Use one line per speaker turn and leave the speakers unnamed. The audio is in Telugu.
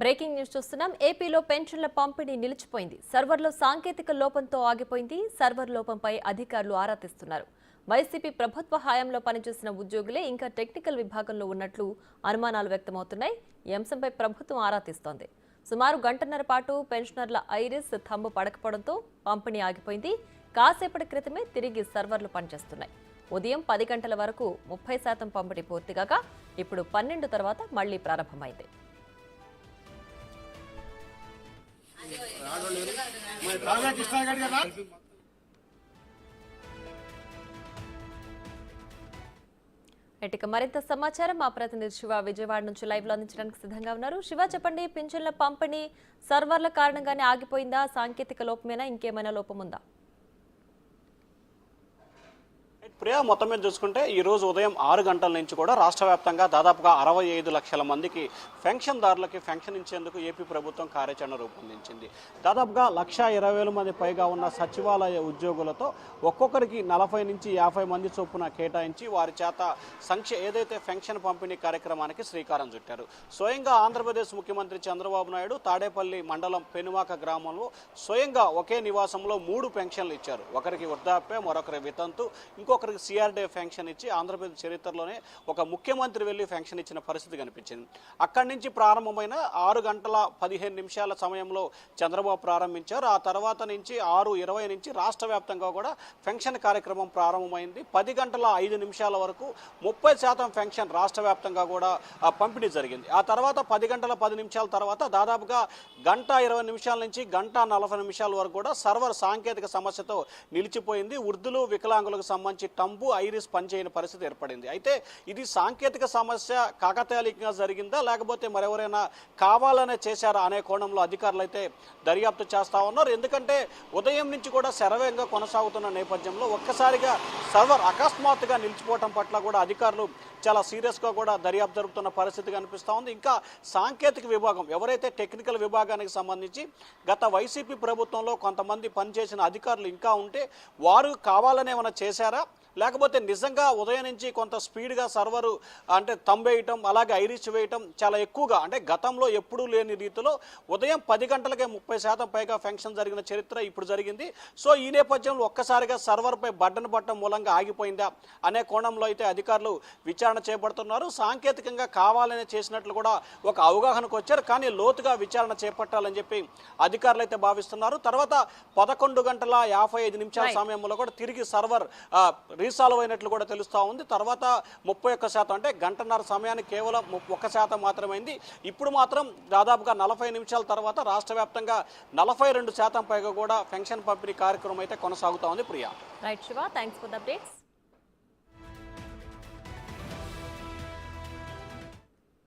బ్రేకింగ్ న్యూస్ చూస్తున్నాం. ఏపీలో పెన్షన్ల పంపిణీ నిలిచిపోయింది. సర్వర్లో సాంకేతిక లోపంతో ఆగిపోయింది. సర్వర్ లోపంపై అధికారులు ఆరా తీస్తున్నారు. వైసీపీ ప్రభుత్వ హయాంలో పనిచేసిన ఉద్యోగులే ఇంకా టెక్నికల్ విభాగంలో ఉన్నట్లు అనుమానాలు వ్యక్తమవుతున్నాయి. ఈ అంశంపై ప్రభుత్వం ఆరా తీస్తోంది. సుమారు గంటన్నర పాటు పెన్షనర్ల ఐరిస్ థంబ్ పడకపోవడంతో పంపిణీ ఆగిపోయింది. కాసేపటి క్రితమే తిరిగి సర్వర్లు పనిచేస్తున్నాయి. ఉదయం 10 గంటల వరకు 30% పంపిణీ పూర్తిగా ఇప్పుడు 12 తర్వాత మళ్లీ ప్రారంభమైంది. ఇక మరింత సమాచారం మా ప్రతినిధి శివ విజయవాడ నుంచి లైవ్ లో అందించడానికి సిద్ధంగా ఉన్నారు. శివ, చెప్పండి, పింఛన్ల పంపిణీ సర్వర్ల కారణంగానే ఆగిపోయిందా? సాంకేతిక లోపమేనా, ఇంకేమైనా లోపం ఉందా?
ప్రియా, మొత్తం మీద చూసుకుంటే ఈ రోజు ఉదయం 6 గంటల నుంచి కూడా రాష్ట్ర వ్యాప్తంగా దాదాపుగా 65 లక్షల మందికి పెన్షన్దారులకి పెన్షన్ ఇచ్చేందుకు ఏపీ ప్రభుత్వం కార్యాచరణ రూపొందించింది. దాదాపుగా 1,20,000 మంది పైగా ఉన్న సచివాలయ ఉద్యోగులతో ఒక్కొక్కరికి 40 నుంచి 50 మంది చొప్పున కేటాయించి వారి చేత ఏదైతే పెన్షన్ పంపిణీ కార్యక్రమానికి శ్రీకారం చుట్టారు. స్వయంగా ఆంధ్రప్రదేశ్ ముఖ్యమంత్రి చంద్రబాబు నాయుడు తాడేపల్లి మండలం పెనుమాక గ్రామంలో స్వయంగా ఒకే నివాసంలో 3 పెన్షన్లు ఇచ్చారు. ఒకరికి వృద్ధాప్య, మరొకరి వితంతు, ఇంకొకరికి సిఆర్డీఏ పెన్షన్ ఇచ్చి ఆంధ్రప్రదేశ్ చరిత్రలోనే ఒక ముఖ్యమంత్రి వెళ్లి పెన్షన్ ఇచ్చిన పరిస్థితి కనిపించింది. అక్కడి నుంచి ప్రారంభమైన 6 గంటల 15 నిమిషాల సమయంలో చంద్రబాబు ప్రారంభించారు. ఆ తర్వాత నుంచి 6:20 నుంచి రాష్ట్ర వ్యాప్తంగా కూడా పెన్షన్ కార్యక్రమం ప్రారంభమైంది. 10 గంటల 5 నిమిషాల వరకు 30% పెన్షన్ రాష్ట్ర వ్యాప్తంగా కూడా పంపిణీ జరిగింది. ఆ తర్వాత 10 గంటల 10 నిమిషాల తర్వాత దాదాపుగా 1:20 నిమిషాల నుంచి 1:40 నిమిషాల వరకు కూడా సర్వర్ సాంకేతిక సమస్యతో నిలిచిపోయింది. వృద్ధులు, వికలాంగులకు సంబంధించి టంబు, ఐరిస్ పనిచేయని పరిస్థితి ఏర్పడింది. అయితే ఇది సాంకేతిక సమస్య కాకతాళీయంగా జరిగిందా, లేకపోతే మరెవరైనా కావాలనే చేశారా అనే కోణంలో అధికారులు అయితే దర్యాప్తు చేస్తా ఉన్నారు. ఎందుకంటే ఉదయం నుంచి కూడా శరవేగంగా కొనసాగుతున్న నేపథ్యంలో ఒక్కసారిగా సర్వర్ అకస్మాత్తుగా నిలిచిపోవడం పట్ల కూడా అధికారులు చాలా సీరియస్గా కూడా దర్యాప్తు జరుపుతున్న పరిస్థితి కనిపిస్తూ ఉంది. ఇంకా సాంకేతిక విభాగం ఎవరైతే టెక్నికల్ విభాగానికి సంబంధించి గత వైసీపీ ప్రభుత్వంలో కొంతమంది పనిచేసిన అధికారులు ఇంకా ఉంటే వారు కావాలనే ఏమైనా చేశారా, లేకపోతే నిజంగా ఉదయం నుంచి కొంత స్పీడ్గా సర్వరు అంటే తంబేయటం, అలాగే ఐరిష్ వేయటం చాలా ఎక్కువగా, అంటే గతంలో ఎప్పుడూ లేని రీతిలో ఉదయం 10 గంటలకే 30% పైగా ఫంక్షన్ జరిగిన చరిత్ర ఇప్పుడు జరిగింది. సో ఈ నేపథ్యంలో ఒక్కసారిగా సర్వర్పై బడ్డను పట్టడం మూలంగా ఆగిపోయిందా అనే కోణంలో అయితే అధికారులు విచారణ చేపడుతున్నారు. సాంకేతికంగా కావాలనే చేసినట్లు కూడా ఒక అవగాహనకు వచ్చారు. కానీ లోతుగా విచారణ చేపట్టాలని చెప్పి అధికారులు అయితే భావిస్తున్నారు. తర్వాత 11 గంటల 55 నిమిషాల సమయంలో కూడా తిరిగి సర్వర్ రీసాల్వ్ అయినట్లు కూడా తెలుస్తూ ఉంది. తర్వాత 31% అంటే గంటన్నర సమయానికి కేవలం 1% మాత్రమైంది. ఇప్పుడు మాత్రం దాదాపుగా 40 నిమిషాల తర్వాత రాష్ట్ర వ్యాప్తంగా 42% పైగా కూడా పెన్షన్ పంపిణీ కార్యక్రమం అయితే కొనసాగుతా ఉంది. Priya.
Right Shiva, thanks for the updates.